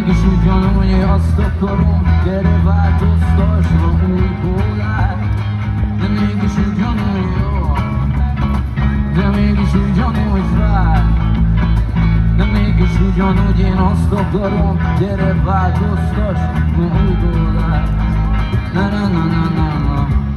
mégis ugyanúgy azt akarom, gyere változtass ma újból át. De mégis ugyanúgy jó, de mégis ugyanúgy fáj. De mégis ugyanúgy én azt akarom, gyere változtass ma újból át. Na na na na na na.